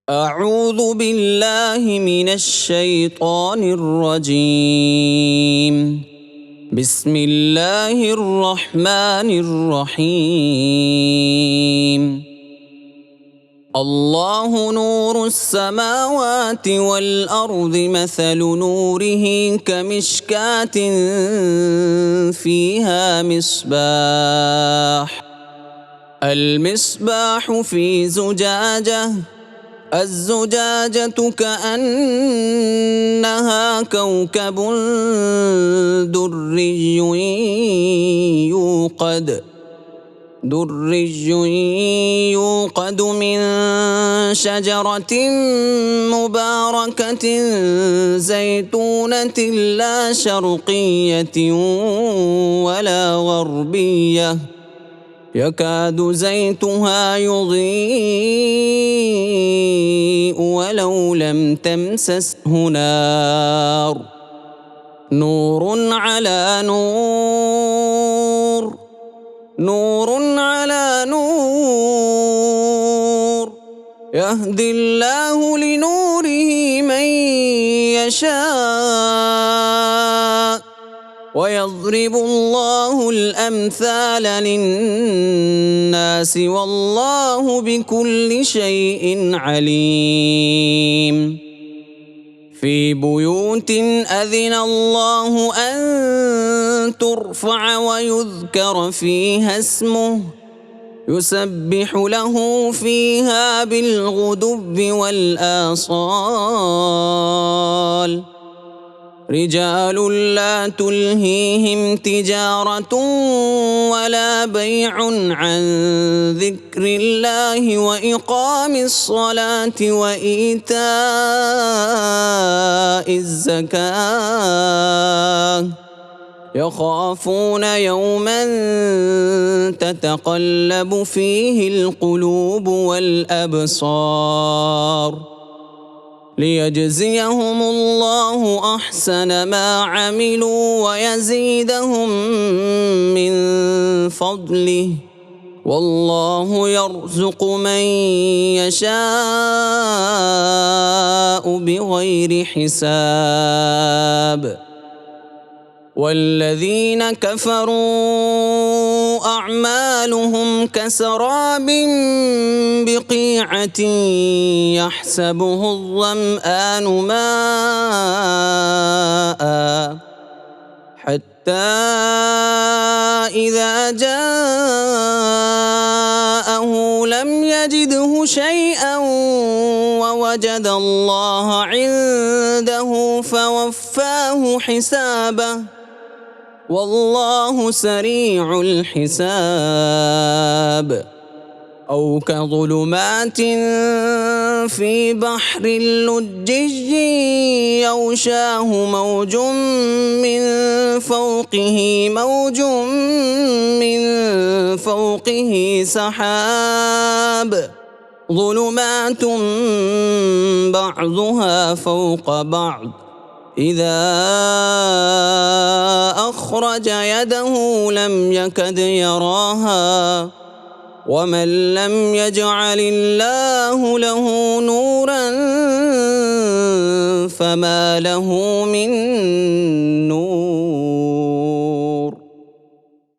أعوذ بالله من الشيطان الرجيم. بسم الله الرحمن الرحيم. الله نور السماوات والأرض، مثل نوره كمشكاة فيها مصباح. المصباح في زجاجة، الزجاجة كأنها كوكب دري يوقد من شجرة مباركة زيتونة لا شرقية ولا غربية، يكاد زيتها يضيء ولو لم تمسسه نار، نور على نور، نور على نور، يهدي الله لنوره من يشاء، ويضرب الله الأمثال للناس، والله بكل شيء عليم. في بيوت أذن الله أن ترفع ويذكر فيها اسمه، يسبح له فيها بالغدو والآصال، رجال لا تلهيهم تجارة ولا بيع عن ذكر الله وإقام الصلاة وإيتاء الزكاة، يخافون يوما تتقلب فيه القلوب والأبصار، ليجزيهم الله أحسن ما عملوا ويزيدهم من فضله، والله يرزق من يشاء بغير حساب. والذين كفروا أعمالهم كسراب بقيعة يحسبه الظمآن ماء، حتى إذا جاءه لم يجده شيئا ووجد الله عنده فوفاه حسابه، والله سريع الحساب. أو كظلمات في بحر لجي يغشاه موج من فوقه سحاب، ظلمات بعضها فوق بعض، إذا أخرج يده لم يكد يراها، ومن لم يجعل الله له نورا فما له من نور.